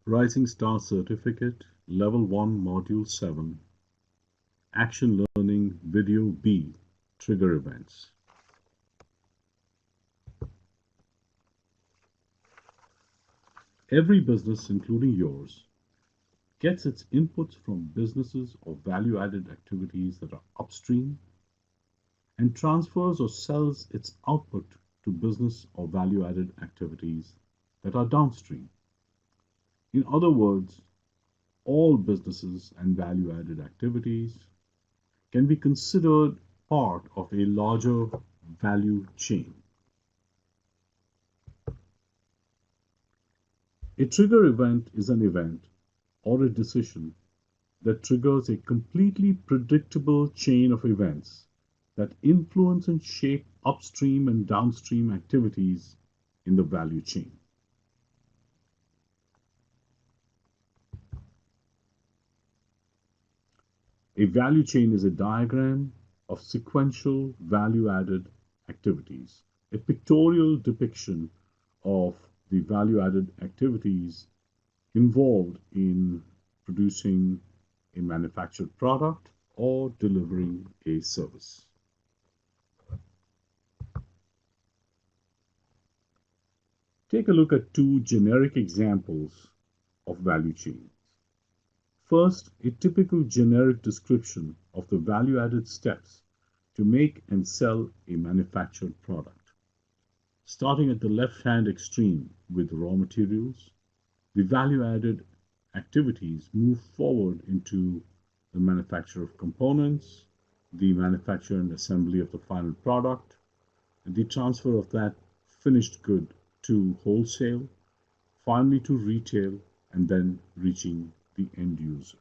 Rising Star Certificate, Level 1, Module 7, Action Learning Video B, Trigger Events. Every business, including yours, gets its inputs from businesses or value-added activities that are upstream and transfers or sells its output to business or value-added activities that are downstream. In other words, all businesses and value-added activities can be considered part of a larger value chain. A trigger event is an event or a decision that triggers a completely predictable chain of events that influence and shape upstream and downstream activities in the value chain. A value chain is a diagram of sequential value-added activities, a pictorial depiction of the value-added activities involved in producing a manufactured product or delivering a service. Take a look at two generic examples of value chains. First, a typical generic description of the value-added steps to make and sell a manufactured product. Starting at the left-hand extreme with raw materials, the value-added activities move forward into the manufacture of components, the manufacture and assembly of the final product, and the transfer of that finished good to wholesale, finally to retail, and then reaching the end user.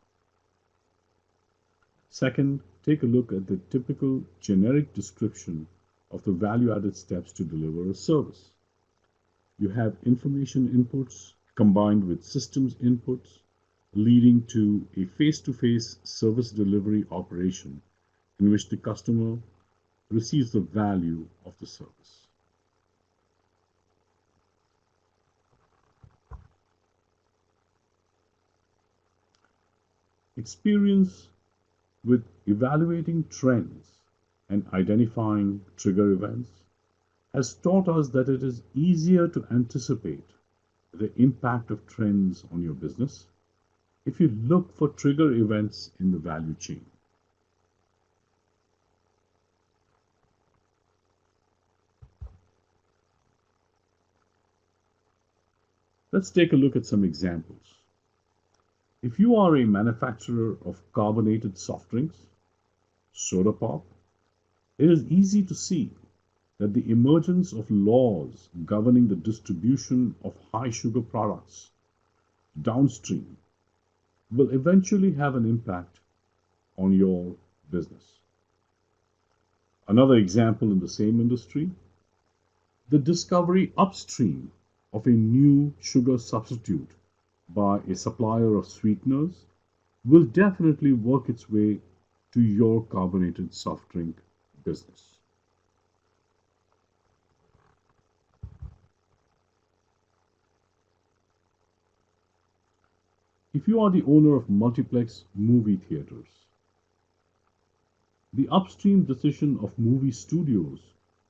Second, take a look at the typical generic description of the value-added steps to deliver a service. You have information inputs combined with systems inputs, leading to a face-to-face service delivery operation in which the customer receives the value of the service. Experience with evaluating trends and identifying trigger events has taught us that it is easier to anticipate the impact of trends on your business if you look for trigger events in the value chain. Let's take a look at some examples. If you are a manufacturer of carbonated soft drinks, soda pop, it is easy to see that the emergence of laws governing the distribution of high sugar products downstream will eventually have an impact on your business. Another example in the same industry, the discovery upstream of a new sugar substitute by a supplier of sweeteners will definitely work its way to your carbonated soft drink business. If you are the owner of multiplex movie theaters, the upstream decision of movie studios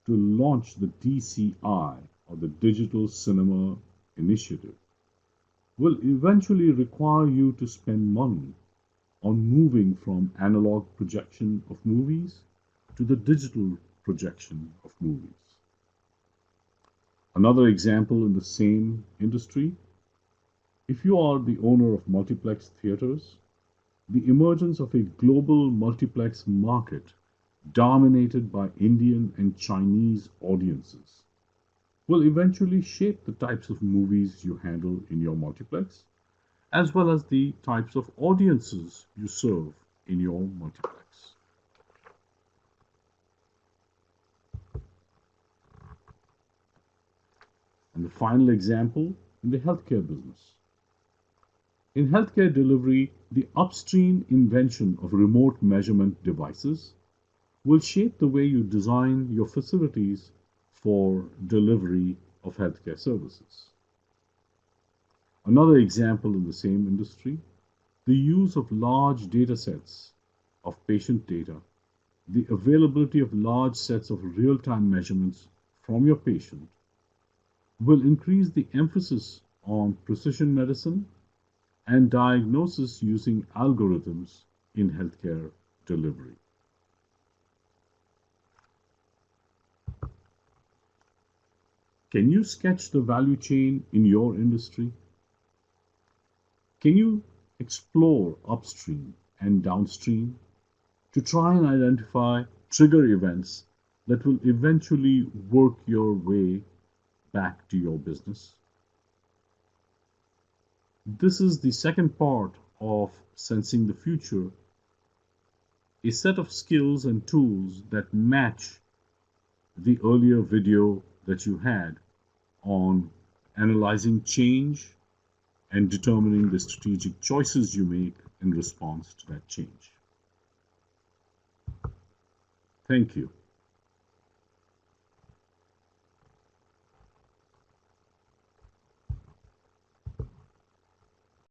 to launch the DCI, or the Digital Cinema Initiative, will eventually require you to spend money on moving from analog projection of movies to the digital projection of movies. Another example in the same industry, if you are the owner of multiplex theaters, the emergence of a global multiplex market dominated by Indian and Chinese audiences will eventually shape the types of movies you handle in your multiplex, as well as the types of audiences you serve in your multiplex. And the final example in the healthcare business. In healthcare delivery, the upstream invention of remote measurement devices will shape the way you design your facilities for delivery of healthcare services. Another example in the same industry, the use of large data sets of patient data, the availability of large sets of real-time measurements from your patient will increase the emphasis on precision medicine and diagnosis using algorithms in healthcare delivery. Can you sketch the value chain in your industry? Can you explore upstream and downstream to try and identify trigger events that will eventually work your way back to your business? This is the second part of Sensing the Future, a set of skills and tools that match the earlier video that you had on analyzing change and determining the strategic choices you make in response to that change. Thank you.